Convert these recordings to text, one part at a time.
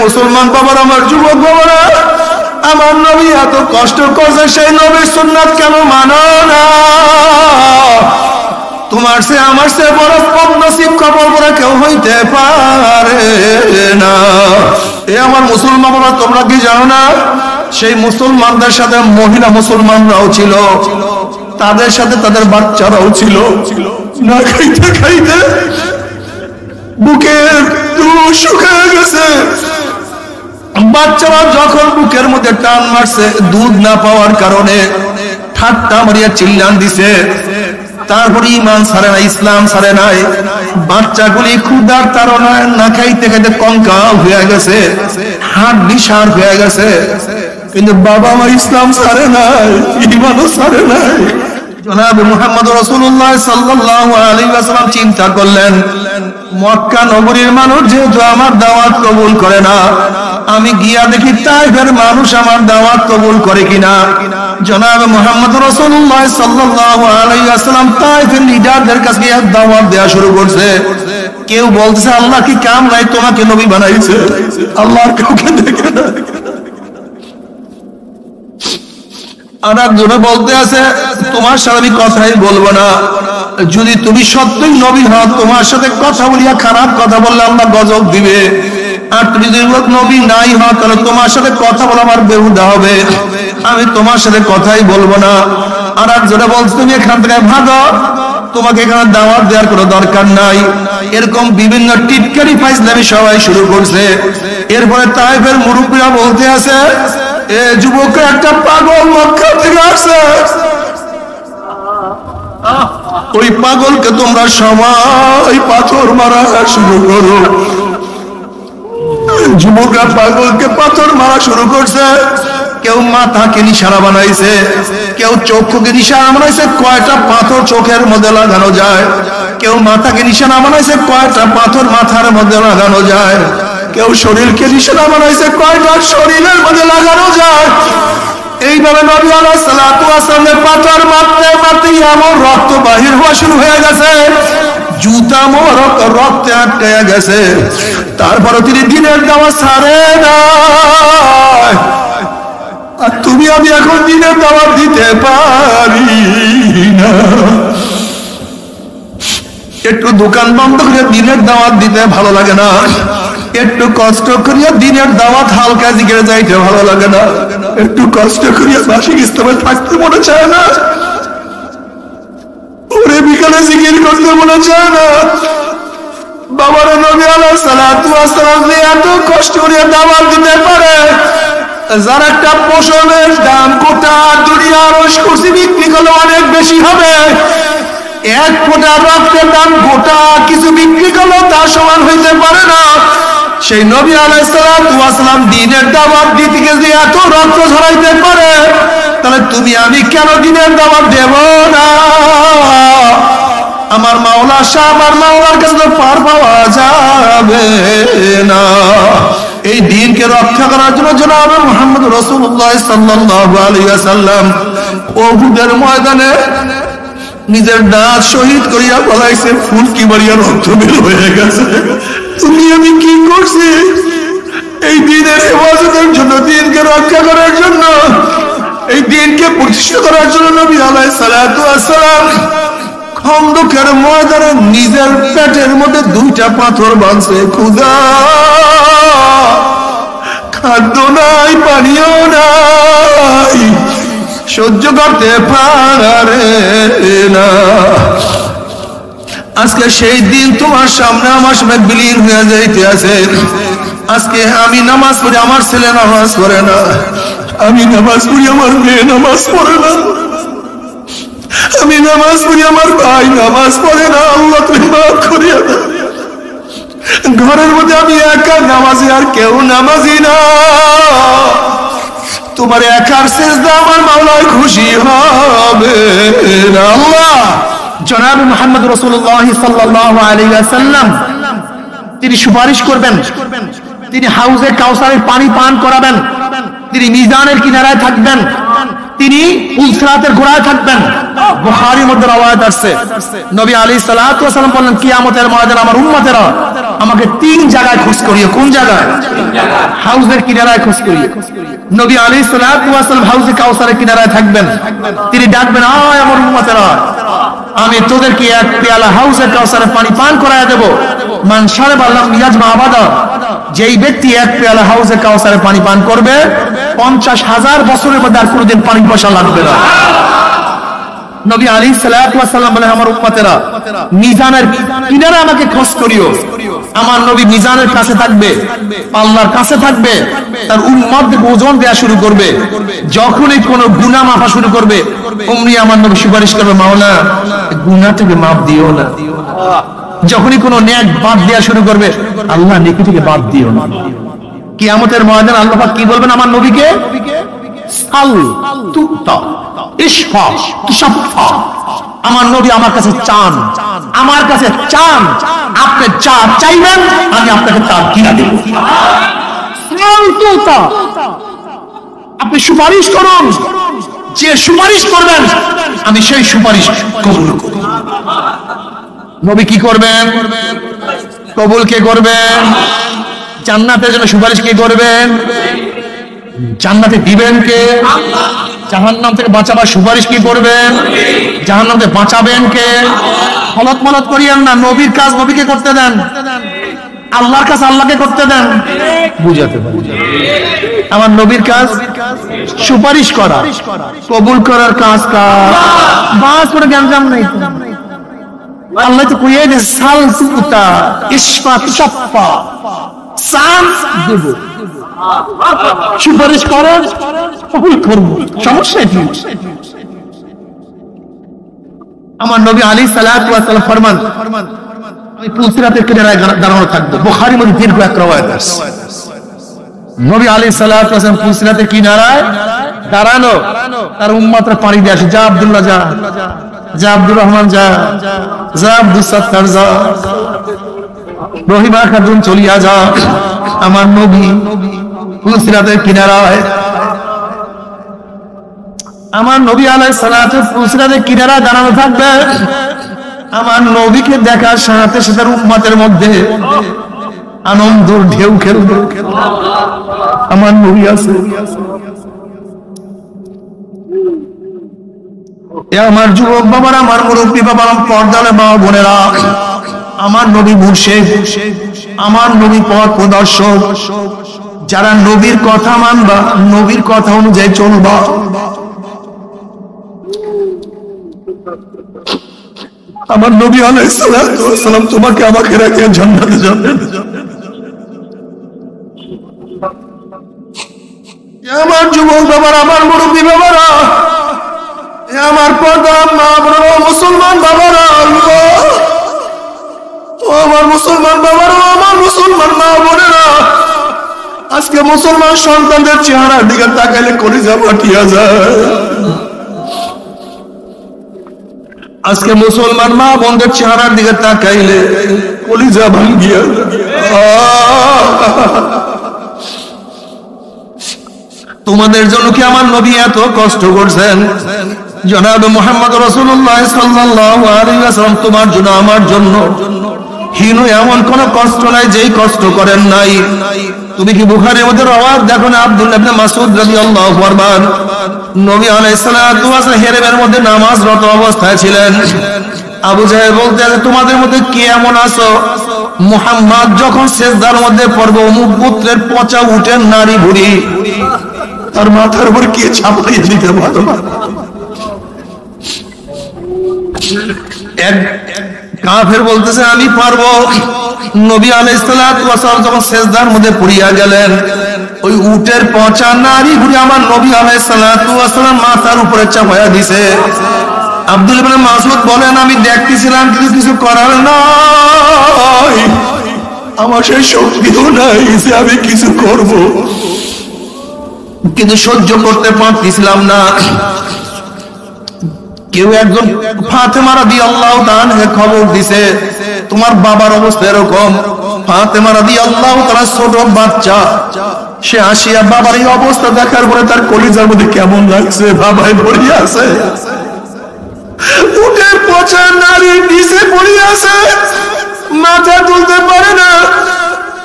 মুসলমান বাবার, আমার যুবক বাবারা, আমার নবী এত কষ্ট করছে, সেই নবীর সুন্নাত কেন মানো না? তোমার সে আমার সে বড় নসিব খবর পরে কেউ হইতে পারে না। এ আমার মুসলমান বাবা, তোমরা কি জানো না সেই মুসলমানদের সাথে মহিলা মুসলমানরাও ছিল, তাদের সাথে তাদের বাচ্চারাও ছিল। না খাইতে খাইতে বুকের শুকিয়ে গেছে। বাচ্চারা যখন বুকের মধ্যে টান মারছে দুধ না পাওয়ার কারণে, ঠাট্টা মারিয়া চিল্লান দিছে। তারপরে ইমান ছাড়ে না, ইসলাম ছাড়ে নাই। বাচ্চাগুলি ক্ষুধার তাড়নায় না খাইতে খাইতে কঙ্কাল হয়ে গেছে, হাড় সার হয়ে গেছে, কিন্তু বাবা মা ইসলাম ছাড়ে নাই, ইমানও ছাড়ে নাই। জনাব মুহাম্মদ রাসূলুল্লাহ সাল্লাল্লাহু আলাইহি ওয়াসাল্লাম চিন্তা করলেন, মক্কা নগরীর মানুষ যেহেতু আমার দাওয়াত কবুল করে না, আমি গিয়া দেখি তাইফের মানুষ আমার দাওয়াত কবুল করে কিনা। জনাব মুহাম্মদ রাসূলুল্লাহ সাল্লাল্লাহু আলাইহি ওয়াসাল্লাম তাইফের লিডারদের কাছে গিয়ে দাওয়াত দেয়া শুরু করছে। কেউ বলছে আল্লাহ কি কাম নাই, তোমাকে নবী বানাইছে, আল্লাহর কাউকে দেখে না। আর একজনে বলতে আছে তোমার সাথে আমি কথাই বলবো না, যদি তুমি সত্যই নবী হও তোমার সাথে কথা বলিয়া খারাপ কথা বললে আল্লাহ গজব দিবে, আর তুমি যদি নবী নাই হও তাহলে তোমার সাথে কথা বলা আমার বেহুদা হবে, আমি তোমার সাথে কথাই বলবো না। আর একজনে বলছে তুমি এখান থেকে ভাগো, তোমাকে এখানে দাওয়াত দেওয়ার কোনো দরকার নাই। এরকম বিভিন্ন টিটকারি ফাইজলামি সবাই শুরু করছে। এরপরে তাইফের মুরব্বীরা বলতে আছে এ যুবক একটা পাগল মক্কা থেকে আসছে, ওই পাগলকে তোমরা সবাই পাথর মারা শুরু করো। যুবকরা পাগলকে পাথর মারা শুরু করছে। কেউ মাথাকে নিশানা বানাইছে, কেউ চক্ষুকে নিশানা বানাইছে কয়টা পাথর চোখের মধ্যে লাগানো যায়, কেউ মাথাকে নিশানা বানাইছে কয়টা পাথর মাথার মধ্যে লাগানো যায়, কেউ শরীরকে নিশানা বানাইছে কয়টা শরীরের মধ্যে লাগানো যায়। এইভাবে নবী আলাইহিস সালাতু ওয়াস সালামের পাথর মারতে মারতে এমন রক্ত বাহির হওয়া শুরু হয়ে গেছে, জুতা মোবারক রক্তে আটকে গেছে। তারপরে তিনি দিনের দাওয়াত ছাড়ে না। আর তুমি আমি এখন দিনের দাওয়াত দিতে পারি না। একটু দোকান বন্ধ করে দিনের দাওয়াত দিতে ভালো লাগে না, একটু কষ্ট করিয়া দিনের দাওয়াত হালকা জিগিরে যাইতে ভালো লাগে না, একটু কষ্ট করিয়া মাসিক ইসলামে থাকতে মনে চায় না, ওরে বিকালে জিকির করতে মনে চায় না। বাবার নবী আলাইহিস সালাতু ওয়াস সালাম এত কষ্ট করিয়া দাওয়াত দিতে পারে, যার একটা পোষণের দাম গোটা দুনিয়ার কুরসি বিক্রি করলে অনেক বেশি হবে, এক ফোঁটা রক্তের দাম গোটা কিছু বিক্রি করলেও তার সমান হইতে পারে না। সেই নবী আলাইহিস সালাতু ওয়াস সালাম দ্বীনের দাওয়াত দিতে গিয়ে এত রক্ত ঝরাইতে পারে, তাহলে তুমি আমি কেন দ্বীনের দাওয়াত দেব না? আমার মাওলা শাহ, আমার মাওলার কাছে তো পার পাওয়া যাবে না। এই দ্বীনকে রক্ষা করার জন্য জনাব মুহাম্মদ রাসূলুল্লাহ সাল্লাল্লাহু আলাইহি ওয়াসাল্লাম উহুদের ময়দানে নিজের দাঁত শহীদ করিয়া বলাইছে, ফুলকি মারিয়া রক্ত বের হয়ে গেছে। তুমি আমি কি করছি? এই দ্বীনের হেফাজতের জন্য, দ্বীনকে রক্ষা করার জন্য, এই দ্বীনকে প্রতিষ্ঠা করার জন্য নবী আলাইহিস সালাতু ওয়াস সালাম খন্দকের ময়দানে নিজের পেটের মধ্যে দুইটা পাথর বাঁধছে। ক্ষুধা, খাদ্য নাই, পানিও নাই, সহ্য করতে পারে না। আজকে সেই দিন তোমার সামনে আমার সামনে বিলীন হয়ে যাইতে আছে। আজকে আমি নামাজ পড়ি, আমার ছেলে নামাজ পড়ে না, আমি নামাজ পড়ি, আমার মেয়ে নামাজ পড়ে না, আমি নামাজ পড়ি, আমার ভাই নামাজ পড়ে না। আল্লাহ তুমি মাফ করিয়া দাও। ঘরের মধ্যে আমি একা নামাজি, আর কেউ নামাজি না। তোমার একার সিজদা আমার মাওলায় খুশি হবে না। আল্লাহ জনাব মুহাম্মদ রাসূলুল্লাহ সাল্লাল্লাহু আলাইহি ওয়াসাল্লাম তিনি সুপারিশ করবেন, তিনি হাউজে কাউসারের পানি পান করাবেন, তিনি মিজানের কিনারায় থাকবেন, তিনি উলসরাতের গোড়ায় থাকবেন। বুখারীর মধ্যে রওয়ায়াত আছে, নবী আলাইহিস সালাতু ওয়াস সালাম বলেন কিয়ামতের ময়দানে আমার উম্মতেরা আমাকে 3 জায়গায় খোঁজ করিও। কোন জায়গায়? হাউজের কিনারায় খোঁজ করিও। নবী আলাইহিস সালাতু ওয়াস সালাম হাউজে কাউসারের কিনারায় থাকবেন। তিনি ডাকবেন, আয় আমার উম্মতেরা, আমি তোদেরকে এক পেয়ালা হাউজে কাউসারের পানি পান করায় দেব। মান শারাবা লাম ইয়াজমা আবাদা, যেই ব্যক্তি এক পেয়ালা হাউজে কাউসারের পানি পান করবে 50,000 বছরের মধ্যে আর কোনোদিন পানি পয়সা লাগবে না। নবী আলাইহিস সালাতু ওয়াস সালাম বলেন, আমার উম্মতেরা মিজানের কিনারে আমাকে খোঁজ করিও। আমার নবী মিজানের কাছে থাকবে, আল্লাহর কাছে থাকবে, তার উম্মতকে ওজন দেয়া শুরু করবে। যখনই কোনো গুনাহ মাফা শুরু করবে, অমনি আমার নবী সুপারিশ করবে, মাওলা গুনাহটাকে মাফ দিও না। যখনই কোনো নেক বাদ দেয়া শুরু করবে, আল্লাহ নেকি থেকে বাদ দিও না। কিয়ামতের ময়দানে আল্লাহ পাক কি বলবেন আমার নবীকে? সাল তুতা ইশফা তুশাফা। আমার নবী আমার কাছে চান, আমার কাছে চান, আপনি যা চাইবেন আমি আপনাকে তা দিয়ে দেব। সাল তুতা, আপনি সুপারিশ করুন, যে সুপারিশ করবেন আমি সেই সুপারিশ কবুল করব। নবী কি করবেন? কবুল কে করবেন? জান্নাতের জন্য সুপারিশ কে করবেন? জান্নাতে দিবেন কে? জাহান্নাম থেকে বাঁচাবার সুপারিশ কি করবেন? জাহান্নাম থেকে বাঁচাবেন কে? হলত মলত করিয়েন না। নবীর কাজ নবীকে করতে দেন, আল্লাহর কাজ আল্লাহকে করতে দেন। বুঝাতে পারি আমার নবীর কাজ সুপারিশ করা, কবুল করার কাজ কার? বাস করে জ্ঞান নেই। আল্লাহ তো কইয়ে যে সাল তুতা ইশফা তুশাফা, সান দেব, সুপারিশ করেন, কবুল করব, সমস্যা কি? আমার নবী আলাইহিস সালাতু ওয়াস সালাম ফরমান, আমি পুলসিরাতের কিনারায় দাঁড়ানো থাকবো। বুখারীর মধ্যে দীর্ঘ এক রওয়ায়াত আছে, নবী আলাইহিস সালাতু ওয়াস সালাম পুলসিরাতের কিনারায় দাঁড়ানো, তার উম্মতরা পানি দিয়ে আসে, যা আব্দুল্লাহ যা, যা আব্দুর রহমান যা, যা আব্দুস সাত্তার যা, রহিমা খাতুন চলিয়া যা। আমার নবী পুলসিরাতের কিনারায়, আমার নবী আলাইহিস সালাতু পুলসিরাতের কিনারায় দাঁড়ানো থাকবে। আমার নবীকে দেখার সাথে সাথে উম্মতের মধ্যে আনন্দের ঢেউ খেলবে। আমার নবী আছে, আমার যুবক বাবারা, আমার মুরব্বী বাবা, পর্দালে মা বোনেরা, আমার নবী মুর্শিদ, আমার নবী পথ প্রদর্শক। যারা নবীর কথা মানবা, নবীর কথা অনুযায়ী চলবা, আমার নবী আলাইহিস সালাতু ওয়াস সালাম তোমাকে আমাকে রেখে জান্নাতে যাবেন। আমার যুবক বাবারা, আমার মুরব্বী বাবারা, আমার পর্দা মা বোনেরা, মুসলমান বাবারা, আমার মুসলমান বাবারা, আমার মুসলমান মা বোনেরা, আজকে মুসলমান সন্তানদের চেহারার দিকে তাকাইলে কলিজা ফাটিয়া যায়। আজকে মুসলমান মা বোনদের চেহারার দিকে তাকাইলে কলিজা ভাঙ্গিয়া তোমাদের জন্য কি আমার নবী এত কষ্ট করছেন? জনাব মুহাম্মদ রাসূলুল্লাহ সাল্লাল্লাহু আলাইহি ওয়াসাল্লাম তোমার জন্য আমার জন্য হীন এমন কোন কষ্ট নাই যেই কষ্ট করেন নাই। তুমি কি বুখারীর মধ্যে রওয়ায়াত দেখো না, আব্দুল্লাহ ইবনে মাসউদ রাদিয়াল্লাহু আনহু নবী আলাইহিস সালাতু ওয়াস সালাম হেরেমের মধ্যে নামাজরত অবস্থায় ছিলেন। আবু জাহেল বলতে আছে, তোমাদের মধ্যে কে এমন আছো মুহাম্মদ যখন সিজদার মধ্যে পড়বে অমুক পুত্রের পচা উটের নারী ভুঁড়ি তার মাথার উপর কে চাপিয়ে দিতে পারো? এক কাফের বলতেছে আমি পারবো। নবী আলাইহিস সালাতু ওয়াস সালাম যখন সিজদার মধ্যে পড়িয়া গেলেন, ওই উটের পচা নারী ভুঁড়ি আমার নবী আলাইহিস সালাতু ওয়াস সালাম মাথার উপরে চাপায়া দিয়েছে। আব্দুল ইবনে মাসউদ বলেন, আমি দেখতেছিলাম কিন্তু কিছু করার নাই, আমার সেই শক্তিও নাই যে আমি কিছু করব, কিন্তু সহ্য করতে পারতেছিলাম না। কেউ একজন ফাতেমা রাদিয়াল্লাহু তাআলা খবর দিছে তোমার বাবার অবস্থা এরকম। ফাতেমা রাদিয়াল্লাহু তাআলা ছোট বাচ্চা, সে আসিয়া বাবার এই অবস্থা দেখার পরে তার কলিজার মধ্যে কেমন লাগছে, বাবাই পড়ে আছে, উটের পচা নারী নিচে পড়ে আছে, মাথা তুলতে পারে না।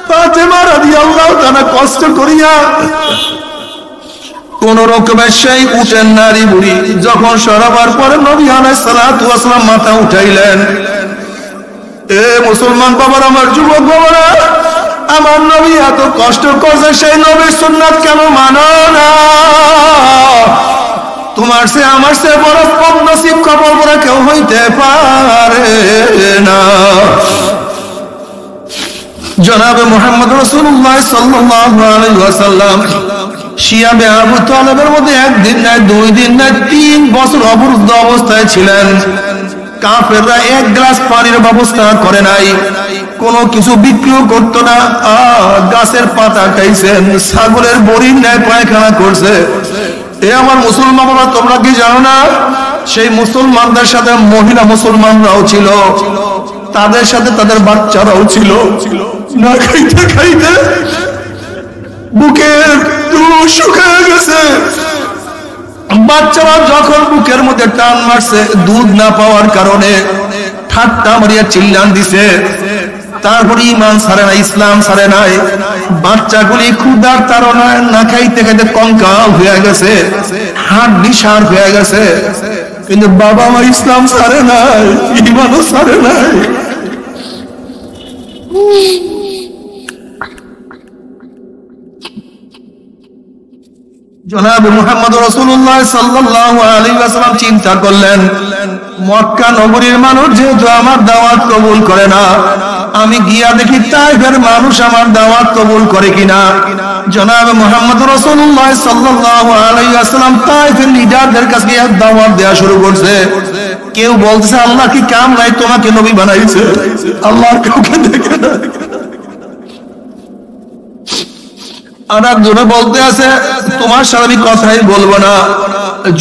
ফাতেমা রাদিয়াল্লাহু তাআলা কষ্ট করিয়া কোন রকমের সেই উঠেন নারী বুড়ি যখন সরাবার পরে নবী আলাইহিস সালাতু ওয়াস সালাম মাথা উঠাইলেন। এ মুসলমান বাবার, আমার যুবক বাবারা, আমার নবী এত কষ্ট করছে, সেই নবীর সুন্নাত কেন মানো না? তোমার সে আমার সে বড় বদনসিব খবর পড়া কেউ হইতে পারে না। জনাবে মুহাম্মদ রাসূলুল্লাহ সাল্লাল্লাহু আলাইহি ওয়াসাল্লাম শিয়াবে আবু তালেবের মধ্যে একদিন নয়, 2 দিন নয়, 3 বছর অবরুদ্ধ অবস্থায় ছিলেন। কাফেররা এক গ্লাস পানির ব্যবস্থা করে নাই, কোনো কিছু বিক্রিও করতো না। গাছের পাতা খাইছেন, ছাগলের বড়ির ন্যায় পায়খানা করছে। এ আমার মুসলমান বাবা, তোমরা কি জানো না সেই মুসলমানদের সাথে মহিলা মুসলমানরাও ছিল, তাদের সাথে তাদের বাচ্চারাও ছিল। না খাইতে খাইতে বুকের শুকিয়ে গেছে। বাচ্চারা যখন বুকের মধ্যে টান মারছে, দুধ না পাওয়ার কারণে ঠাট্টা মারিয়া চিল্লান দিছে। তারপরে ঈমান ছাড়ে না, ইসলাম ছাড়ে নাই। বাচ্চাগুলি ক্ষুধার তাড়নায় না খাইতে খাইতে কঙ্কাল হয়ে গেছে, হাড় সার হয়ে গেছে। কিন্তু বাবা মা ইসলাম ছাড়ে নাই, ঈমানও ছাড়ে নাই। জনাব মুহাম্মদ রাসূলুল্লাহ সাল্লাল্লাহু আলাইহি ওয়াসাল্লাম চিন্তা করলেন, মক্কা নগরীর মানুষ যেহেতু আমার দাওয়াত কবুল করে না, আমি গিয়া দেখি তাইফের মানুষ আমার দাওয়াত কবুল করে কিনা। জনাব মুহাম্মদ রাসূলুল্লাহ সাল্লাল্লাহু আলাইহি ওয়াসাল্লাম তাইফের লিডারদের কাছে গিয়ে দাওয়াত দেয়া শুরু করছে। কেউ বলতেছে আল্লাহ কি কাম নাই, তোমাকে নবী বানাইছে, আল্লাহর কাউকে দেখে না। আর একজনে বলতে আছে তোমার সাথে আমি কথাই বলবো না,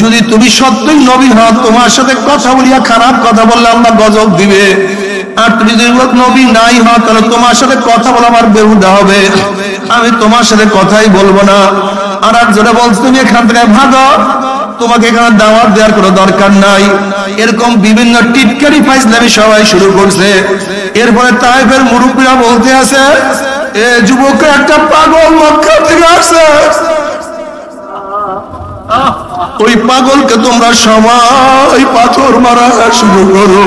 যদি তুমি সত্যই নবী হও তোমার সাথে কথা বলিয়া খারাপ কথা বললে আল্লাহ গজব দিবে। আর তুমি যদি নবী নাই হও তাহলে তোমার সাথে কথা বলা আমার বেহুদা হবে, আমি তোমার সাথে কথাই বলবো না। আর একজনে বলছে তুমি এখান থেকে ভাগো, তোমাকে এখানে দাওয়াত দেওয়ার কোনো দরকার নাই। এরকম বিভিন্ন টিটকারি ফাইজলামি সবাই শুরু করছে। এরপরে তাইফের মুরব্বীরা বলতে আছে এ যুবক একটা পাগল মক্কা থেকে আসছে, ওই পাগলকে তোমরা সবাই পাথর মারা শুরু করো।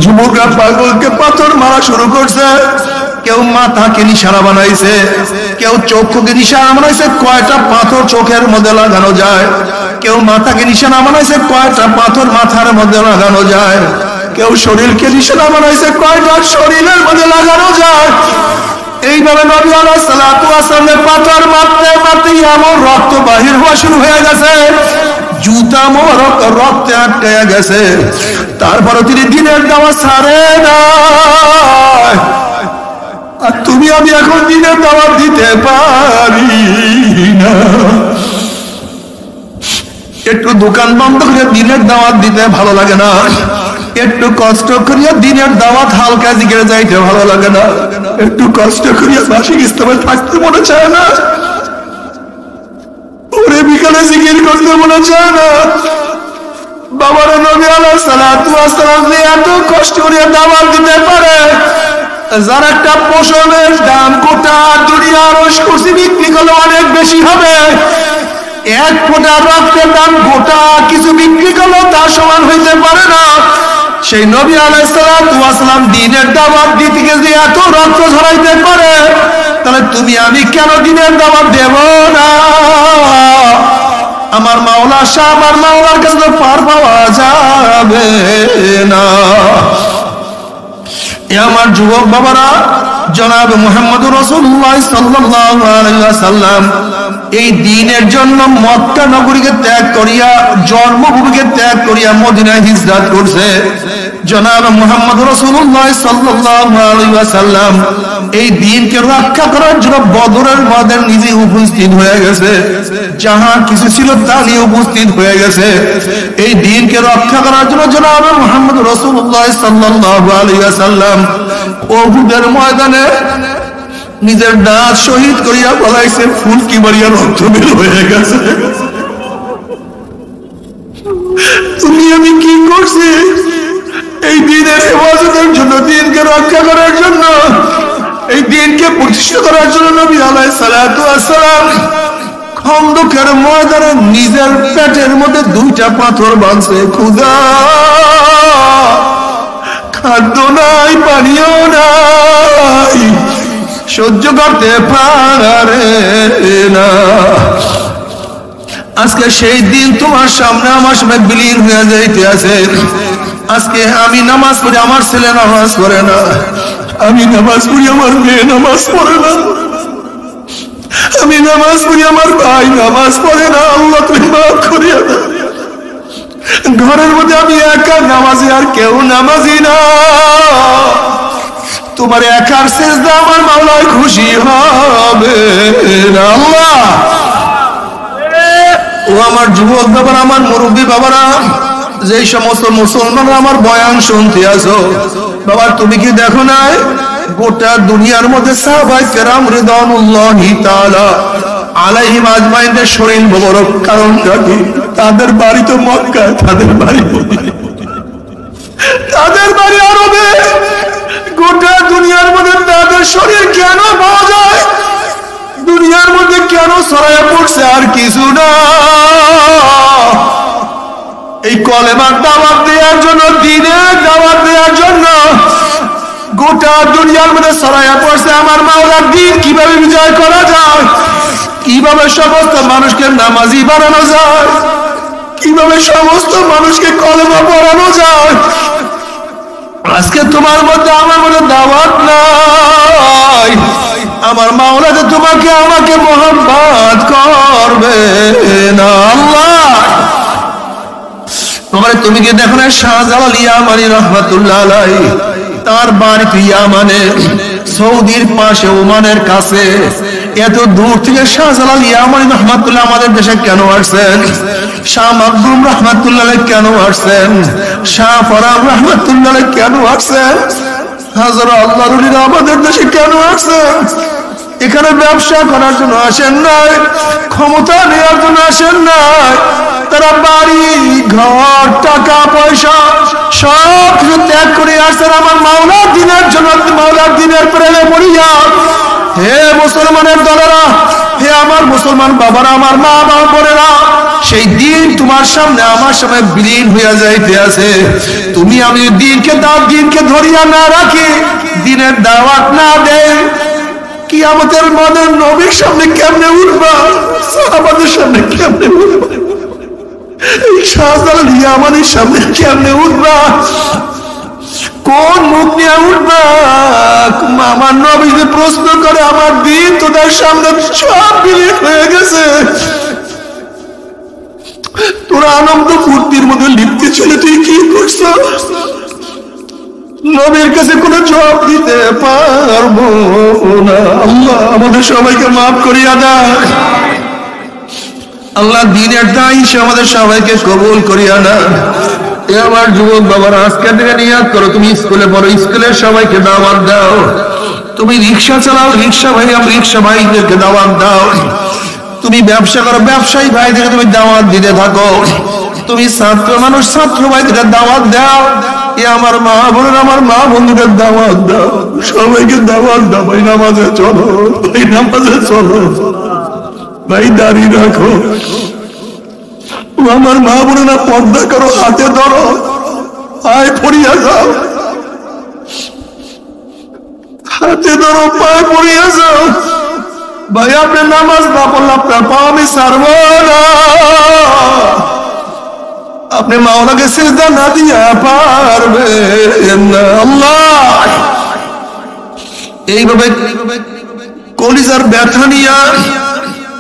যুবকরা পাগলকে পাথর মারা শুরু করছে। কেউ মাথাকে নিশানা বানাইছে, কেউ চোখকে নিশানা বানাইছে কয়টা পাথর চোখের মধ্যে লাগানো যায়, কেউ মাথাকে নিশানা বানাইছে কয়টা পাথর মাথার মধ্যে লাগানো যায়, কেউ শরীরকে নিশানা বানাইছে কয়টা শরীরের মধ্যে লাগানো যায়। এইভাবে নবী আলাইহিস সালাতু ওয়াস সালামের পাথর মারতে মারতে এমন রক্ত বাহির হওয়া শুরু হয়ে গেছে, জুতা মোবারক রক্তে আটকে গেছে। তারপরে তিনি দিনের দাওয়াত ছাড়ে না। আর তুমি আমি এখন দিনের দাওয়াত দিতে পারি না। একটু দোকান বন্ধ করে দিনের দাওয়াত দিতে ভালো লাগে না, একটু কষ্ট করিয়া দিনের দাওয়াত হালকা জিগিরে যাইতে ভালো লাগে না, একটু কষ্ট করিয়া বার্ষিক ইস্তেমায় থাকতে মনে চায় না, ওরে বিকালে জিকির করতে মনে চায় না। বাবার নবী আলাইহিস সালাতু ওয়াস সালাম এত কষ্ট করিয়া দাওয়াত দিতে পারে, যার একটা পশমের দাম গোটা দুনিয়ার কুরসি বিক্রি করলে অনেক বেশি হবে, এক ফোঁটা রক্তের দাম গোটা কিছু বিক্রি করলেও তার সমান হইতে পারে না। সেই নবী আলাইহিস সালাতু ওয়াস সালাম দ্বীনের দাওয়াত দিতে গিয়ে এত রক্ত ঝরাইতে পারে, তাহলে তুমি আমি কেন দ্বীনের দাওয়াত দেব না? আমার মাওলা শাহ, আমার মাওলার কাছে তো পার পাওয়া যাবে না। আমার যুবক বাবারা, জনাব মুহাম্মদুর রাসূলুল্লাহ সাল্লাল্লাহু আলাইহি ওয়াসাল্লাম এই দ্বীনের জন্য মক্কা নগরীকে ত্যাগ করিয়া, জন্মভূমিকে ত্যাগ করিয়া মদিনায় হিজরত করছে। জনাব মুহাম্মদুর রাসূলুল্লাহ সাল্লাল্লাহু আলাইহি ওয়াসাল্লাম এই দ্বীনকে রক্ষা করার জন্য বদরের ময়দানে নিজে উপস্থিত হয়ে গেছে, যাহা কিছু ছিল তা নিয়ে উপস্থিত হয়ে গেছে। এই দ্বীনকে রক্ষা করার জন্য জনাব মুহাম্মদুর রাসূলুল্লাহ সাল্লাল্লাহু আলাইহি ওয়াসাল্লাম উহুদের ময়দানে নিজের দাঁত শহীদ করিয়া বলাইছে, ফুলকি মারিয়া রক্ত বের হয়ে গেছে। তুমি আমি কি করছি? এই দিনের হেফাজতের জন্য, দিনকে রক্ষা করার জন্য, এই দিনকে প্রতিষ্ঠা করার জন্য নবী আলাইহিস সালাতু ওয়াস সালাম খন্দকের ময়দানে নিজের পেটের মধ্যে 2টা পাথর বাঁধছে। খোদা, খাদ্য নাই, পানিও নাই, সহ্য করতে পারে না। আজকে সেই দিন তোমার সামনে আমার সামনে বিলীন হয়ে যাইতে আছে। আজকে আমি নামাজ পড়ি, আমার ছেলে নামাজ পড়ে না, আমি নামাজ পড়ি, আমার মেয়ে নামাজ পড়ে না, আমি নামাজ পড়ি, আমার ভাই নামাজ পড়ে না। আল্লাহ তুমি মাফ করিয়া দাও। ঘরের মধ্যে আমি একা নামাজি, আর কেউ নামাজি না। তোমার একার সেজদা আমার মাওলায় খুশি হবে না। আল্লাহ, ও আমার যুবক বাবারা, আমার মুরব্বী বাবারা, যেই সমস্ত মুসলমানরা আমার বয়ান শুনতে আসো, বাবা তুমি কি দেখো নাই গোটা দুনিয়ার মধ্যে সাহাবায়ে কেরাম রিদওয়ানুল্লাহি তাআলা আলাইহিম আজমাইনদের শরীর মোবারক কারণটা কি? তাদের বাড়ি তো মক্কায়, তাদের বাড়ি আরবে। গোটা দুনিয়ার মধ্যে তাদের শরীর কেন পাওয়া যায়? দুনিয়ার মধ্যে কেন ছড়াইয়া পড়ছে? আর কিছু না, এই কলেমার দাওয়াত দেওয়ার জন্য, দ্বীনের দাওয়াত দেওয়ার জন্য গোটা দুনিয়ার মধ্যে ছড়াইয়া পড়ছে। আমার মাওলার দ্বীন কিভাবে বিজয় করা যায়, কিভাবে সমস্ত মানুষকে নামাজি বানানো যায়, কিভাবে সমস্ত মানুষকে কলেমা পড়ানো যায়। আজকে তোমার মধ্যে আমার মধ্যে দাওয়াত নাই। আমার মাওলা যে তোমাকে আমাকে মোহাম্মত করবে না। আল্লাহ, তুমি কি দেখো না শাহজালাল ইয়ামানি রাহমাতুল্লাহ আলাইহি, তার বাড়ি ইয়ামানে, সৌদির পাশে, ওমানের কাছে। এত দূর থেকে শাহজালাল ইয়ামানি রাহমাতুল্লাহ আমাদের দেশে কেন আসছেন? শাহ মাকদুম রাহমাতুল্লাহ আলাইহি কেন আসছেন? শাহ ফরাম রাহমাতুল্লাহ আলাইহি কেন আসছেন? হাজার আল্লাহর ওলিরা আমাদের দেশে কেন আসছেন? এখানে ব্যবসা করার জন্য আসেন নাই, ক্ষমতা নেওয়ার জন্য আসেন নাই। তারা বাড়ি ঘর, টাকা পয়সা সব কিছু ত্যাগ করে আসছেন আমার মাওলার দিনের জন্য, মাওলার দিনের প্রেমে পড়িয়া। হে মুসলমানের দলেরা, হে আমার মুসলমান বাবারা, আমার মা বাবা বোনেরা, সেই দিন তোমার সামনে আমার সামনে বিলীন হইয়া যাইতে আছে। তুমি আমি দিনকে ধরিয়া না রাখি, দিনের দাওয়াত না দেই, কিয়ামতের মাঠে নবীর সামনে কেমনে উঠবা, সাহাবাদের সামনে কেমনে উঠবা, এই শাহজালাল ইয়ামানির সামনে কেমনে উঠবা, কোন মুখ নিয়ে উঠবা? আমার নবী যদি প্রশ্ন করে, আমার দিন তোদের সামনে সব বিলীন হয়ে গেছে, তোরা আনন্দ ফুর্তির মধ্যে লিপ্তি ছেলে, তুই কি করছ? নবীর কাছে কোনো জবাব দিতে পারবো না। আল্লাহ আমাদের সবাইকে মাফ করিয়া দাও। আল্লাহ দিনের দায়ী সে আমাদের সবাইকে কবুল করিয়া না। এ আমার যুবক বাবারা, আজকে থেকে নিয়াত করো, তুমি স্কুলে পড়ো, স্কুলের সবাইকে দাওয়াত দাও। তুমি রিক্সা চালাও, রিক্সা ভাইদেরকে দাওয়াত দাও। তুমি ব্যবসা করো, ব্যবসায়ী ভাইদেরকে তুমি দাওয়াত দিতে থাকো। তুমি ছাত্র মানুষ, ছাত্র ভাইদের দাওয়াত দাও। এ আমার মা বোনের, আমার মা বন্ধুদের দাওয়াত দাও, সবাইকে দাওয়াত দাও। ভাই নামাজে চলো, ভাই নামাজে চলো, ভাই দাঁড়িয়ে রাখো। আমার মা বোনেরা পর্দা করো, হাতে ধরো, পায়ে পড়িয়া যাও, হাতে ধরো, পায়ে পড়িয়া যাও। ভাই আপনি নামাজ না পড়লে আপনার পা আমি ছাড়বো না। আপনি মাওলাকে সিজদা না দিয়া পারবেন না। আল্লাহ এইভাবে কলিজার ব্যথা নিয়া,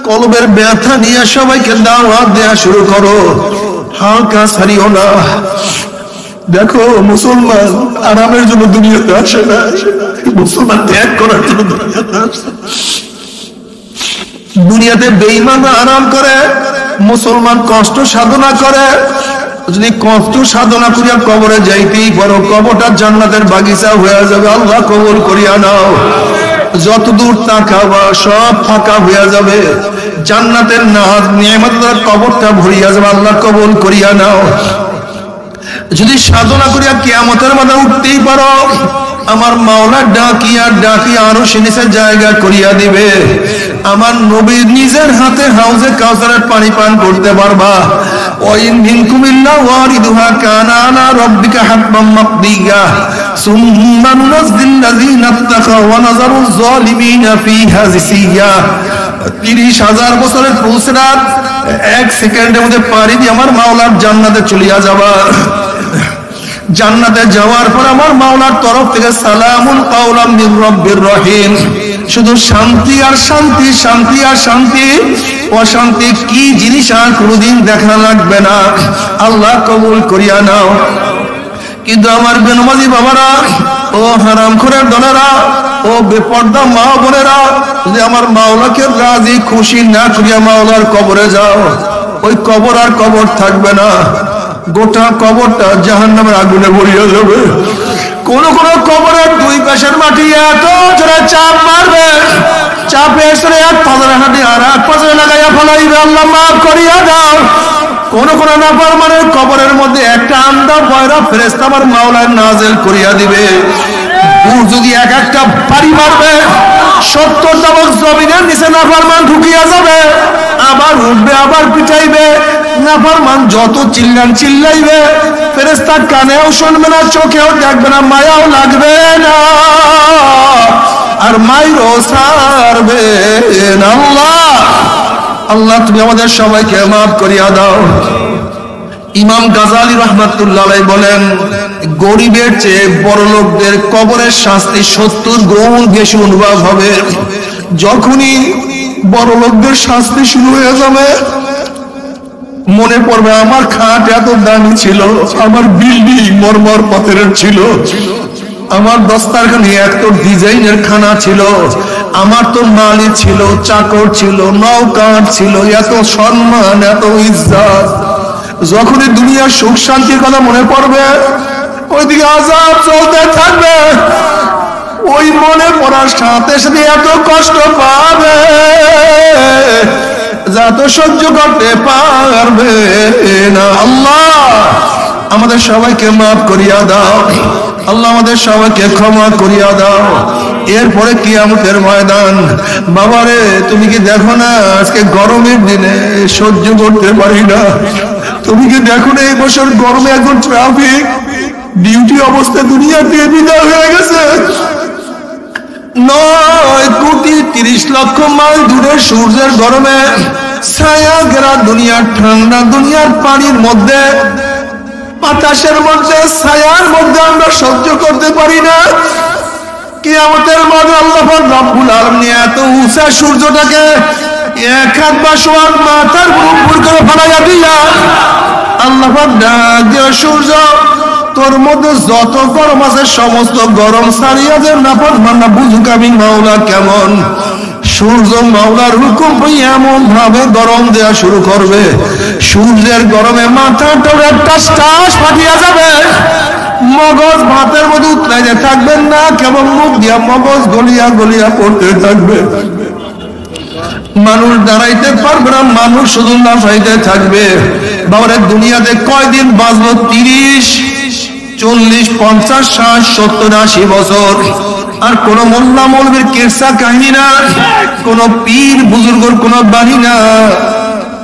কলবের ব্যথা নিয়ে সবাইকে দাওয়াত দেয়া শুরু করো, হালকা ছাড়িও না। দেখো মুসলমান আরামের জন্য দুনিয়াতে আসে না, মুসলমান ত্যাগ করার জন্য দুনিয়াতে আসে। দুনিয়াতে বেঈমানরা আরাম করে, মুসলমান কষ্ট সাধনা করে। যদি কষ্ট সাধনা করিয়া কবরে যাইতেই পারো, কবরটা জান্নাতের বাগিচা হয়ে যাবে। আল্লাহ কবুল করিয়া নাও। যত দূর তাকাবা সব ফাঁকা হয়ে যাবে, জান্নাতের নিয়ামতের কবরটা ভরিয়া যাবে। আল্লাহ কবুল করিয়া নাও। যদি সাধনা করিয়া কিয়ামতের মাঠে উঠতেই পারো, আমার মাওলা ডাকিয়া ডাকিয়া আরো সে নিচে জায়গা করিয়া দিবে। আমার নবী নিজের হাতে হাউজে কাউসারের পানি পান করতে পারবা। ওয়াইন মিনকুম ইল্লা ওয়ারিদুহা কানা আলা রাব্বিকা হাতমান মাকদিয়া সুম্মা নুনাজ্জিলুল্লাযীনা ইত্তাকাউ ওয়া নাযারুয যালিমিনা ফীহা জিসিয়া। 30,000 বছরের ফুসরাত 1 সেকেন্ডের মধ্যে পাড়ি দিয়ে আমার মাওলার জান্নাতে চলিয়া যাবা। জান্নাতে যাওয়ার পর আমার মাওলার তরফ থেকে সালামুন কাওলাম মির রাব্বির রহিম, শুধু শান্তি আর শান্তি, শান্তি আর শান্তি। অশান্তি কি জিনিস আর কোনোদিন দেখা লাগবে না। আল্লাহ কবুল করিয়া নাও। কিন্তু আমার বেনমাজি বাবারা, ও হারামখোরের দলেরা, ও বেপর্দা মা বোনেরা, যদি আমার মাওলাকে রাজি খুশি না করিয়া মাওলার কবরে যাও, ওই কবর আর কবর থাকবে না, গোটা কবরটা জাহান্নামের আগুনে ভরিয়া যাবে। কোন কোন কবরের দুই পাশের মাটি এত জোরে চাপ মারবে, চাপে এসে এক পাজরে হাঁটি আর এক পাজরে লাগাইয়া ফেলাইবে, আল্লাহ মাফ করিয়া দাও। কোন কোন নাফরমানের কবরের মধ্যে একটা আন্দা পয়রা ফেরেশতা আমার মাওলায় নাযিল করিয়া দিবে। যদি এক একটা বাড়ি মারবে, 70 তবক জমিনের নিচে নাফরমান ঢুকিয়া যাবে, আবার উঠবে, আবার পিটাইবে। নাফরমান যত চিল্লাইবে, ফেরেশতা কানেও শুনবে না, চোখেও দেখবে না, মায়াও লাগবে না, আর মাইরও ছাড়বে না। আল্লাহ তুমি আমাদের সবাইকে মাফ করিয়া দাও। ইমাম গাজালি রাহমাতুল্লাহ আলাইহি বলেন, গরিবের চেয়ে বড় লোকদের কবরের শাস্তি 70 গুণ বেশি অনুভব হবে। যখনই বড় লোকদের শাস্তি শুরু হয়ে যাবে, মনে পড়বে আমার খাট এত দামি ছিল, আমার বিল্ডিং মরমর পাথরের ছিল, আমার দস্তারখানি এত ডিজাইনের খানা ছিল, আমার তো মালি ছিল, চাকর ছিল, নৌকার ছিল, এত সম্মান, এত ইজ্জত। যখনই দুনিয়ার সুখ শান্তির কথা মনে পড়বে, ওইদিকে আযাব চলতে থাকবে। ওই মনে পড়ার সাথে সাথে এত কষ্ট পাবে যা তো সহ্য করতে পারবে না। আল্লাহ আমাদের সবাইকে মাফ করিয়া দাও। আল্লাহ আমাদের সবাইকে ক্ষমা করিয়া দাও। এরপরে কিয়ামতের ময়দান। বাবারে, তুমি কি দেখো না আজকে গরমের দিনে সহ্য করতে পারি না? তুমি কি দেখো না এই বছর গরমে এখন ট্রাফিক ডিউটি অবস্থায় দুনিয়া থেকে বিদায় হয়ে গেছে? 9,30,00,000 মাইল দূরে সূর্যের গরমে ছায়া ঘেরা দুনিয়ার ঠান্ডা দুনিয়ার পানির মধ্যে, বাতাসের মধ্যে, ছায়ার মধ্যে আমরা সহ্য করতে পারি না। কিয়ামতের মাঠে আল্লাহ রাব্বুল আলামিন এত উঁচা সূর্যটাকে এক হাত বা সোয়ার মাথার উপর করে ফেলাইয়া দিয়া আল্লাহ ডাক দিয়া, সূর্য তোর মধ্যে যত গরম আছে সমস্ত গরম ছাড়িয়া দে, নাফরমানরা বুঝুক আমি মাওলা কেমন। সূর্য মাওলার হুকুম পেয়ে এমন ভাবে গরম দেয়া শুরু করবে, সূর্যের গরমে মাথাটা টাস টাস ফাটিয়া যাবে, মগজ ভাতের মধ্যে উতলাইতে থাকবেন না, কেবল মুখ দিয়া মগজ গলিয়া গলিয়া পড়তে থাকবে। মানুষ দাঁড়াইতে পারবে না, মানুষ শুধু লাফাইতে থাকবে। বাবারে, দুনিয়াতে কয়দিন বাঁচবো? 30, 40, 50, 60, 70, 80 বছর। আর কোন মোল্লা মৌলবীর কিসসা কাহিনী না, কোন পীর বুজুর্গর কোন বাণী না।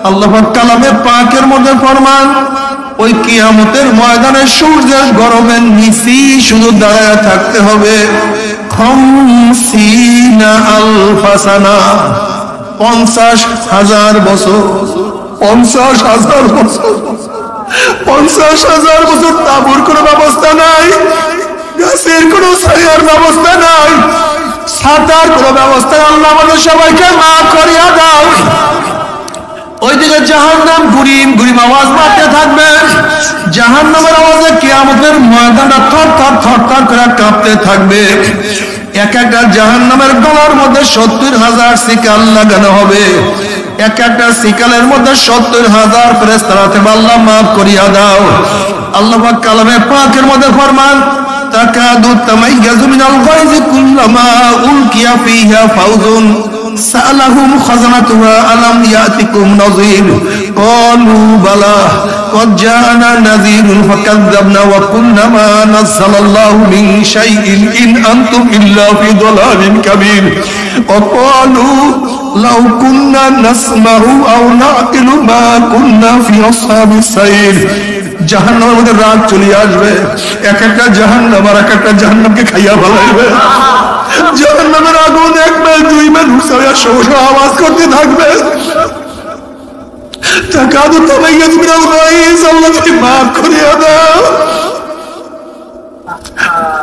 আল্লাহ পাক কালামে পাকের মধ্যে ফরমান, ওই কিয়ামতের ময়দানে সূর্যের গরমের নিচে শুধু দাঁড়ায় থাকতে হবে 50,000 সানা, 50,000 বছর। 50,000 বছর, 50,000 বছর তাঁবুর কোনো ব্যবস্থা নাই, গাছের কোনো ছায়ার ব্যবস্থা নাই, ছাতার কোনো ব্যবস্থা। আল্লাহ আমাদের সবাইকে মাফ করিয়া দাও। ওইদিকে জাহান্নাম গুরিম গুরিম আওয়াজ মারতে থাকবে। জাহান্নামের আওয়াজে কিয়ামতের ময়দানটা থরথর থরথর করে কাঁপতে থাকবে। এক একটা জাহান্নামের গলার মধ্যে 70,000 শিকাল লাগানো হবে। এক একটা শিকালের মধ্যে 70,000 ফেরেশতা আছে। আল্লাহ মাফ করিয়া দাও। আল্লাহ পাক কালামে পাকের মধ্যে ফরমান, তাকাদু তামাইয়াজু মিনাল গায়জি কুল্লামা উলকিয়া ফিহা ফাউজুন সালাহুম খাজানাতুহা আলাম ইয়াতিকুম নাযীর ক্বালু বালা قد جاءنا نذير فكذبنا وقلنا ما نزل الله من شيء إن أنتم إلا في ضلال كبير وقالوا لو كنا نسمع أو نعقل ما كنا في أصحاب السعير জাহান্নামের মধ্যে রাগ চলে আসবে, এক একটা জাহান্নাম আর এক একটা জাহান্নামকে খাইয়া ফেলাইবে। জাহান্নামের আগুন এক মাইল 2 মাইল হুসাইয়া সহসা আওয়াজ করতে থাকবে, তাকাদু তামাইয়াজ মিনাল গায়জ, আল্লাহ তুমি মাফ করিয়া দাও।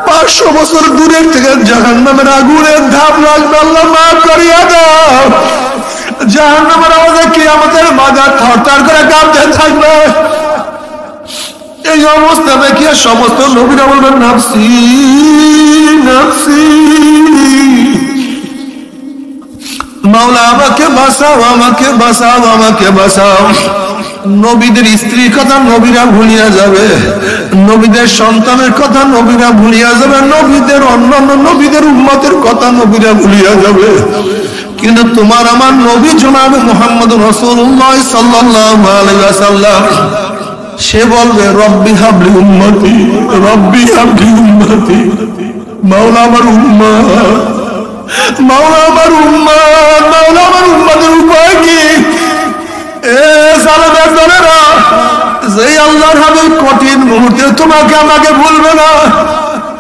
500 বছর দূরের থেকে জাহান্নামের আগুনের ধাপ লাগবে, আল্লাহ মাফ করিয়া দাও। জাহান্নামের আওয়াজে কিয়ামতের মাঝার থরথর করে কাঁপতে থাকবে। এই অবস্থা দেখিয়া সমস্ত নবীরা বলবেন নাফসি নাফসি, মাওলা আমাকে বাঁচাও, আমাকে বাঁচাও, আমাকে বাঁচাও। নবীদের স্ত্রীর কথা নবীরা ভুলিয়া যাবে, নবীদের সন্তানের কথা নবীরা ভুলিয়া যাবে, নবীদের অন্যান্য নবীদের উম্মতের কথা নবীরা ভুলিয়া যাবে। কিন্তু তোমার আমার নবী জনাবে মুহাম্মদ রাসূলুল্লাহ সাল্লাল্লাহু আলাইহি ওয়াসাল্লাম, সে বলবে রব্বি হাবলি উম্মতি, রব্বি হাবলি উম্মতি, মাওলা আমার উম্মত, মাওলা আমার উম্মত, মাওলা আমার উম্মতের উপায় কি? এ সালামের দলেরা, যে আল্লাহর হাবিব কঠিন মুহূর্তে তোমাকে আমাকে ভুলবে না,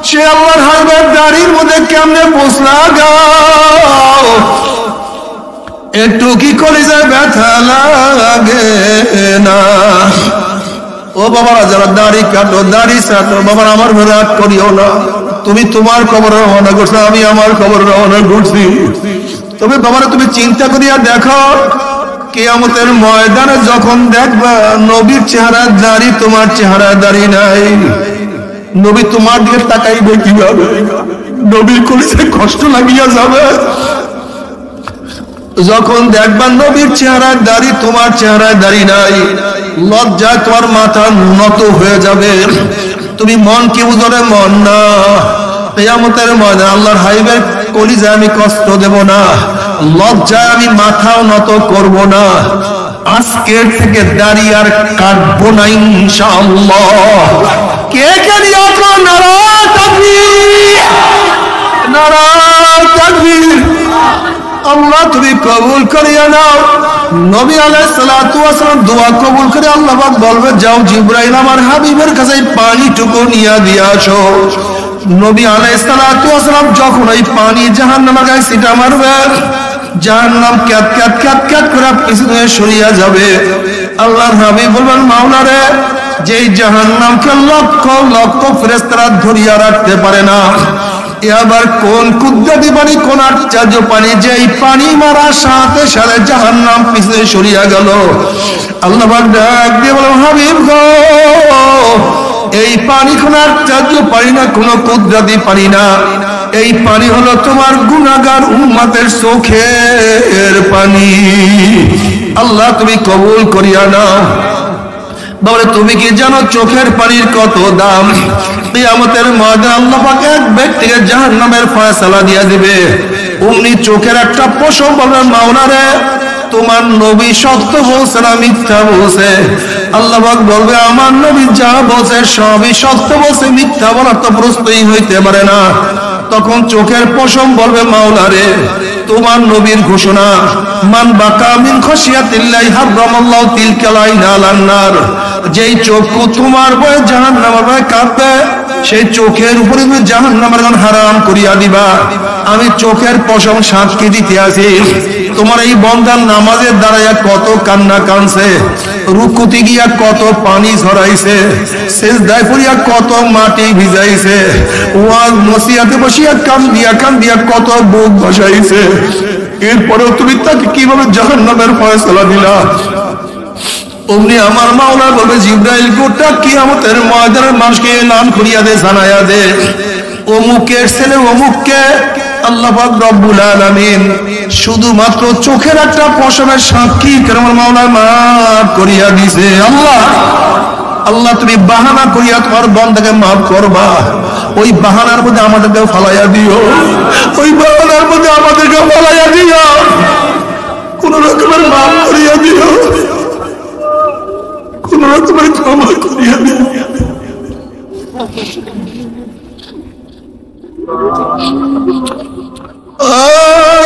সে আল্লাহর হাবিবের দাড়ির মধ্যে কেমনে পোছলা গাও, একটু কি কলিজায় ব্যথা লাগে না? ও বাবারা, যারা দাড়ি কাটো, দাড়ি ছাটো, বাবার আমার রাগ করিও না। তুমি তোমার কবরে রওনা করছো, আমি আমার কবরে রওনা করছি। তবে বাবারা, তুমি চিন্তা করিয়া দেখো, কিয়ামতের ময়দানে যখন দেখবা নবীর চেহারা দাড়ি, তোমার চেহারা দাড়ি নাই, নবী তোমার দিকে তাকাইবে কিভাবে? নবীর কলিজায় কষ্ট লাগিয়া যাবে। যখন দেখবা নবীর চেহারায় দাড়ি, তোমার চেহারায় দাড়ি নাই, লজ্জায় তোমার মাথা নত হয়ে যাবে। তুমি মন কি বুঝলে? মন না। কিয়ামতের ময়দানে আল্লাহর হাবিবের কলিজায় আমি কষ্ট দেব না, লজ্জায় আমি মাথাও নত করব না। আজকের থেকে দাড়ি আর কাটবো না ইনশাআল্লাহ। কে কে নিয়ত করো? নারা তাকবীর, নারা তাকবীর। আল্লাহ তুমি কবুল করিয়া নাও। নবী আলাইহিস সালাতু ওয়াস সালাম দোয়া কবুল করে আল্লাহ পাক বলবে, যাও জিবরাইল আমার হাবিবের কাছে পানিটুকু নিয়ে দিয়ে আসো। নবী আলাইহিস সালাতু ওয়াস সালাম যখন এই পানি জাহান্নামের গায়ে ছিটা মারবে, জাহান্নাম ক্যাত ক্যাত ক্যাত ক্যাত করে পিছনে সরিয়া যাবে। আল্লাহর হাবিব বলবেন, মাওলা রে, যেই জাহান্নামকে লক্ষ লক্ষ ফেরেশতারা ধরিয়া রাখতে পারে না, এবার কোন কুদরতি পানি, কোন আশ্চর্য পানি, যে এই পানি মারার সাথে সাথে জাহান্নাম পিছনে সরিয়া গেল। আল্লাহ পাক ডাক দিয়ে বলেন, হাবিব গো, এই পানি কোন আশ্চর্য পানি না, কোন কুদরতি পানি না, এই পানি হলো তোমার গুনাহগার উম্মতের চোখের পানি। আল্লাহ তুমি কবুল করিয়া নাও। বলে, তুমি কি জানো চোখের পানির কত দাম? কিয়ামতের ময়দানে আল্লাহ পাক এক ব্যক্তিকে জাহান্নামের ফয়সালা দিয়া দিবে। অমনি চোখের একটা পশম বলবে, মাওলা রে, তোমার নবী সত্য বলছে না মিথ্যা বলছে? আল্লাহ পাক বলবে, আমার নবী যা বলছে সবই সত্য বলছে, মিথ্যা বলার তো প্রশ্নই হইতে পারে না। তখন চোখের পশম বলবে, মাওলা রে, তোমার নবীর ঘোষণা, মান বাকা মিন খাশিয়াতিল্লাহি হারামাল্লাহু তিলকাল আইনা আলান নার, যেই চক্ষু তোমার ভয়ে জাহান্নামের ভয়ে কাঁদবে, সেই চোখের উপরে তুমি জাহান্নামের আগুন হারাম করিয়া দিবা। আমি চোখের পশম সাক্ষী দিতে আছি, তোমার এই বন্দার নামাজের দাঁড়াইয়া কত কান্না কানছে, রুকুতে গিয়া কত পানি ঝরাইছে, সিজদায় পড়িয়া কত মাটি ভিজাইছে, ওয়াজ নসিহতে বসিয়া কান্দিয়া কত বুক বসাইছে। এরপরেও তুমি তাকে কিভাবে জাহান্নামের ফয়সালা দিলা? অমনি আমার মাওলা বলবে, জিবরাইল গোটা কিয়ামতের ময়দানের মানুষকে এলান করিয়া দে, জানাইয়া দে, অমুকের ছেলে অমুককে আল্লাহ পাক রব্বুল আলামিন শুধুমাত্র চোখের একটা পশমের সাক্ষী করে আমার মাওলা মাফ করিয়া দিছে। আল্লাহ, আল্লাহ তুমি বাহানা করিয়া তোমার বান্দাকে মাফ করবা, ওই বাহানার মধ্যে আমাদেরকে ফালাইয়া দিও, ওই বাহানার মধ্যে আমাদেরকে ফালাইয়া দিও, কোন রকমের মাফ করিয়া দিও, কোন রকম তোমার ক্ষমা করিয়া দিও।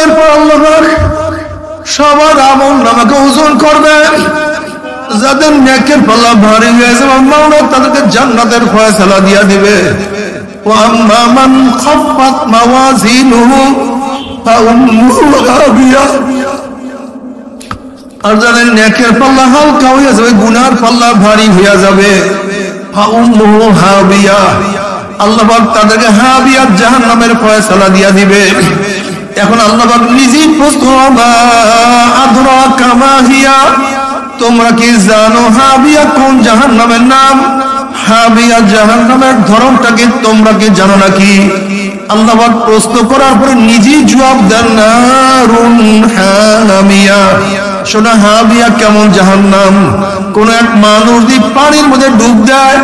এরপর আল্লাহ সবার আমল নামাকে ওজন করবে, যাদের নেকের পাল্লা ভারী হয়ে যাবে মাওলা তাদেরকে জান্নাতের ফয়সালা দিয়া দিবে। وأما من خفت موازينه فأمه هاوية, আর যাদের নেকের পাল্লা হালকা হয়ে যাবে গুনার পাল্লা ভারী হয়ে যাবে فأمه هاوية, আল্লাহ পাক তাদেরকে হাবিয়া জাহান্নামের ফয়সালা দিয়া দিবে। এখন আল্লাহ পাক নিজেই প্রশ্ন আদরাকা মা হিয়া, তোমরা কি জানো হাবিয়া কোন জাহান্নামের নাম? হাবিয়া জাহান্নামের ধরনটাকে তোমরা কি জানো নাকি? আল্লাহ পাক প্রশ্ন করার পরে নিজেই জবাব দেন নারুন হামিয়া। শোনা হাবিয়া কেমন জাহান্নাম, কোন এক মানুষ যদি পানির মধ্যে ডুব দেয়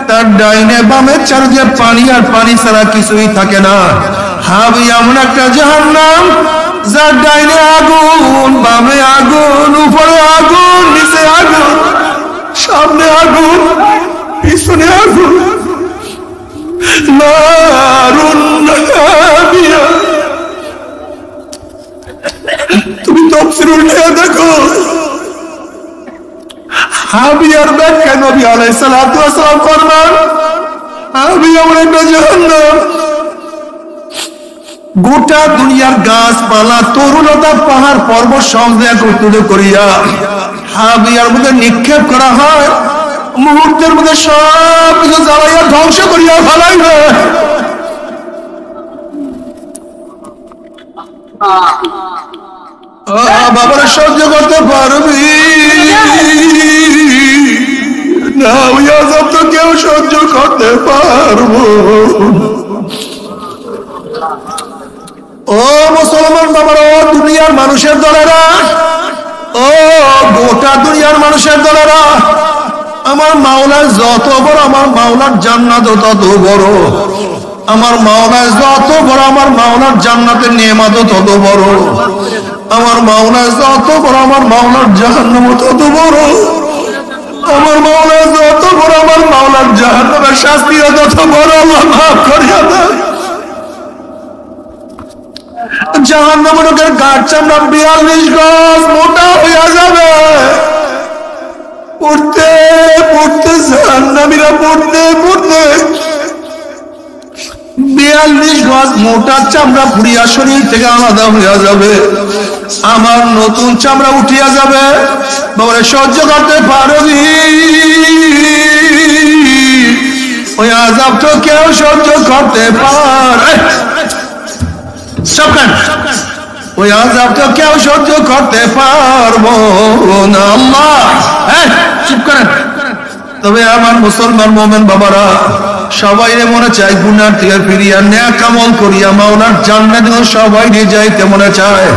তার ডাইনে বামে চারদিকে পানি আর পানি ছাড়া কিছুই থাকে না। হাবিয়া এমন একটা জাহান্নাম যার ডাইনে আগুন, বামে আগুন, উপরে আগুন, নিচে আগুন, সামনে আগুন, পিছনে আগুন। নারুন হামিয়া। তুমি তাফসীর উল্টে দেখো, হাবিয়ার ব্যাখ্যা নবী আলাইহিস সালাতু ওয়াস সালাম ফরমান হাবিয়া এমন একটা জাহান্নাম, গোটা দুনিয়ার গাছপালা তরুলতা পাহাড় পর্বত সব একত্রিত করিয়া হাবিয়ার মধ্যে নিক্ষেপ করা হয়, মুহূর্তের মধ্যে সব কিছু জ্বালাইয়া ধ্বংস করিয়া ফেলাইবে। বাবারা সহ্য করতে পারবি না, ওই আযাব তো কেউ সহ্য করতে পারবো। ও মুসলমান বাবারা, ও দুনিয়ার মানুষের দলেরা, ও গোটা দুনিয়ার মানুষের দলেরা, আমার মাওলার যত বড়, আমার মাওলার জান্নাত তত বড়। আমার মাওলার যত বড়, আমার মাওলার জান্নাতের নেয়ামত তত বড়। আমার মাওলার যত বড়, আমার মাওলার জাহান্নাম তত বড়। আমার মাওলার যত বড়, আমার মাওলার জাহান্নামের শাস্তি তত বড়। আল্লাহ মাফ করিয়া দেন। জাহান্নামের গাছ চামড়া 42 গজ মোটা হইয়া যাবে। পড়তে পড়তে জাহান্নামীরা পড়তে পড়তে 42 গজ মোটা চামড়া পুড়িয়া শরীর থেকে আলাদা হইয়া যাবে। আমার নতুন চামড়া উঠিয়া যাবে। বাবারে সহ্য করতে পারবি? ওই আযাব তো কেউ সহ্য করতে পারে, ওই আযাব তো কেউ সহ্য করতে পারবো না। আল্লাহ চুপ করেন। তবে আমার মুসলমান মুমিন বাবারা, সবাই মনে চায় গুনার থেকে ফিরিয়া নেক আমল করিয়া মাওলার জান্নাতে সবাই যাইতে মনে চায়।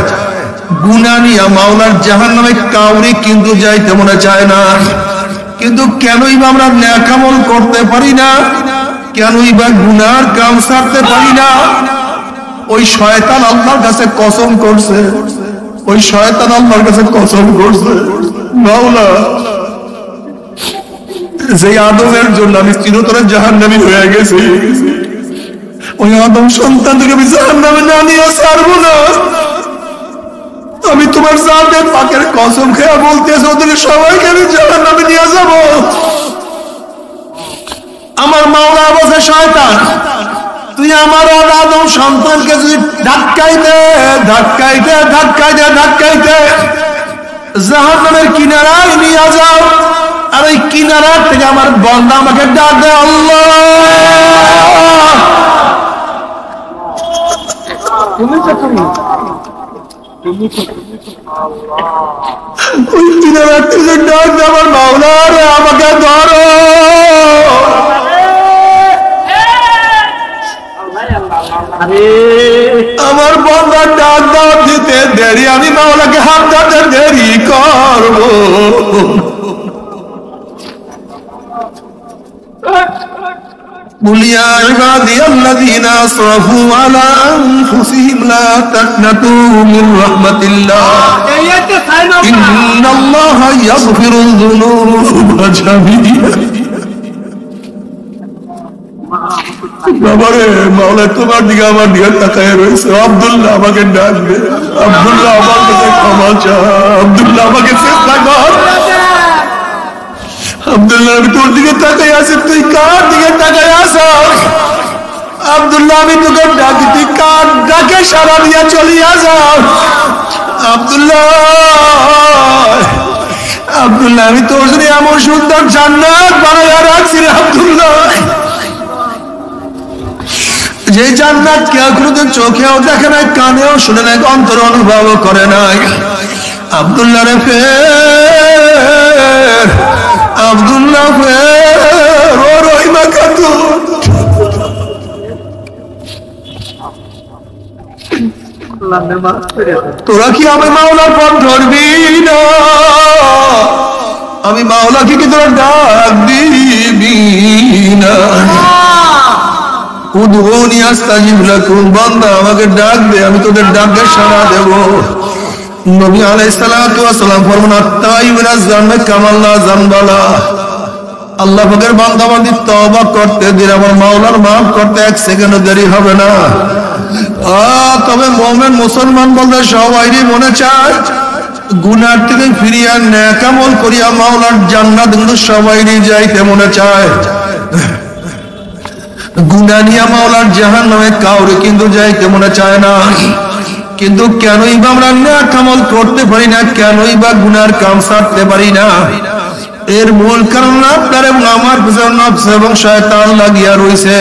গুনাহ নিয়া মাওলার জাহান্নামে কাউরি কিন্তু যাইতে মনে চায় না। কিন্তু কেনই বা আমরা নেক আমল করতে পারি না? কেনই বা গুনার কাম ছাড়তে পারি না? ওই শয়তান আল্লাহর কাছে কসম করছে, ওই শয়তান আল্লাহর কাছে কসম করছে, মাওলা যে আদমের জন্য আমি চিরতরে জাহান্নামী হয়ে গেছি, ওই আদম সন্তানকে আমি জাহান্নামে না নিয়ে ছাড়বো না। আমি তোমার জাতের পাকের কসম খেয়ে বলতেছি, ওদের সবাইকে আমি জাহান্নামে নিয়ে যাব। আমার মাওলা বলছে, শয়তান তুই আমার আদম সন্তানকে যদি ধাক্কাইতে ধাক্কাইতে ধাক্কাইতে ধাক্কাইতে জাহান্নামের কিনারায় নিয়ে যাও, আর ওই কিনারা থেকে আমার বান্দা আমাকে ডাক দেয়, আল্লাহ ওই কিনারা থেকে ডাক দেয়, আমার মাওলা রে আমাকে ধরো। আমার বান্দা ডাক দাও দিতে দেরি, আমি মাওলাকে হাত ধরতে দেরি করবো। قل يا عبادي الذين أسرفوا على أنفسهم لا تقنطوا من رحمة الله إن الله يغفر الذنوب جميعا বাবারে মাওলা তোমার দিকে আমার দিকে তাকায় রয়েছে আব্দুল্লাহ আমাকে ডাকবে আব্দুল্লাহ আমার কাছে ক্ষমা চা আব্দুল্লাহ আমাকে চেষ্টা কর আব্দুল্লাহ আমি তোর দিকে তাকাই আছি তুই কার দিকে তাকাই আছো আব্দুল্লাহ আমি তোকে ডাকি তুই কার ডাকে সারা দিয়া চলিয়া যাও আব্দুল্লাহ আব্দুল্লাহ আমি তোর জন্য এমন সুন্দর জান্নাত বানাইয়া রাখছি রে আব্দুল্লাহ যে জান্নাত কেউ কোনোদিন চোখেও দেখে নাই কানেও শুনে নাই অন্তর অনুভব করে নাই আব্দুল্লাহ রে ফের আব্দুল্লাহ ফের ও রহিমা খাতুন তোরা কি আমি মাওলার পথ ধরবি না আমি মাওলাকে কি তোরা ডাক দিবি না উদউনি আস্তাজিব লাকুম বান্দা আমাকে ডাক দে আমি তোদের ডাকে সাড়া দেব নবী আলাইহিস সালাতু ওয়াস সালাম ফরমান আত-তাইবুনা জান্না কামাল্লা জানবালা আল্লাহ পাকের বান্দা বান্দি তওবা করতে দিলে আমার মাওলার maaf করতে এক সেকেন্ড দেরি হবে না তবে মুমিন মুসলমান বলতে সবাইরই মনে চায় গুনাহ থেকে ফিরিয়া নেক আমল করিয়া মাওলার জান্নাত কিন্তু সবাইরই যাইতে মনে চায় গুনাহ নিয়ে মাওলার জাহান্নামে কাউরে কিন্তু যাইতে মনে চায় না কিন্তু কেনই বা আমরা নেক আমল করতে পারি না কেনই বা গুনার কাম ছাড়তে পারি না এর মূল কারণ আপনার এবং আমার পিছনে নফস এবং শয়তান লাগিয়া রয়েছে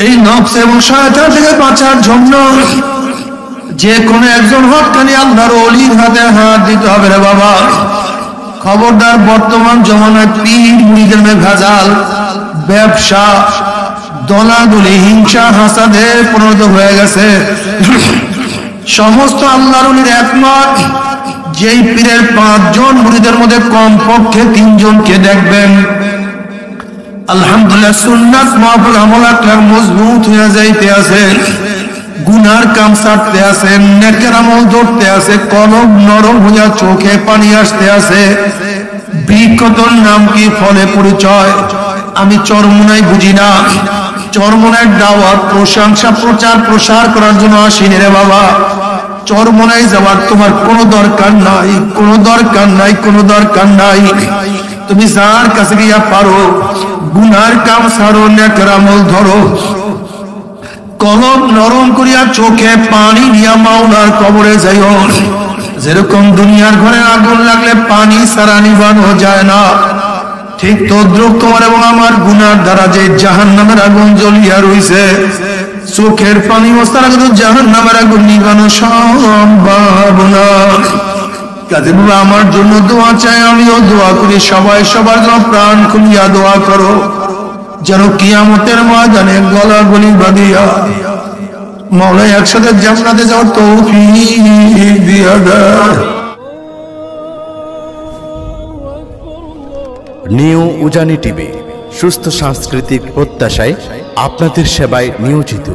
এই নফস এবং শয়তান থেকে বাঁচার জন্য যে কোনো একজন হক্কানি আল্লাহর ওলির হাতে হাত দিতে হবে রে বাবা খবরদার বর্তমান জমানায় পীর মুরিদের মে ভেজাল ব্যবসা দলাদলি হিংসা হাসাদে পরিণত হয়ে গেছে সমস্ত আল্লাহর ওলির একমত যেই পীরের 5 জন মুরিদের মধ্যে কমপক্ষে 3 জনকে দেখবেন আলহামদুলিল্লাহ সুন্নাত মাহফুল আমল আকলাক মজবুত হয়ে যাইতে আছে গুনার কাম ছাড়তে আছে নেকের আমল ধরতে আছে কলব নরম হইয়া চোখে পানি আসতে আছে বৃক্ষতর নাম কি ফলে পরিচয় আমি চরমোনাই বুঝি না চরমোনাই দাওয়াত প্রশংসা প্রচার প্রসার করার জন্য আসিনি রে বাবা চরমোনাই যাওয়ার তোমার কোনো দরকার নাই কোনো দরকার নাই কোনো দরকার নাই তুমি যার কাছে গিয়া পারো গুনার কাম ছাড়ো নেকের আমল ধরো কলব নরম করিয়া চোখে পানি নিয়া মাওলার কবরে যাইও যেরকম দুনিয়ার ঘরে আগুন লাগলে পানি ছাড়া নিভানো যায় না ঠিক তদ্রুপ তোমার এবং আমার গুনার দ্বারা যে জাহান্নামের আগুন জ্বলিয়া রইছে চোখের পানি ছাড়া কিন্তু জাহান্নামের আগুন নিভানো সম্ভব না কাজে বাবা আমার জন্য দোয়া চাই আমিও দোয়া করি সবাই সবার জন্য প্রাণ খুলিয়া দোয়া করো যেন কিয়ামতের ময়দানে গলা গলি বাঁধিয়া মাওলা একসাথে জান্নাতে যাওয়ার তৌফিক দিয়া দেয়। নিউ উজানি টিভি সুস্থ সাংস্কৃতিক প্রত্যাশায় আপনাদের সেবায় নিয়োজিত।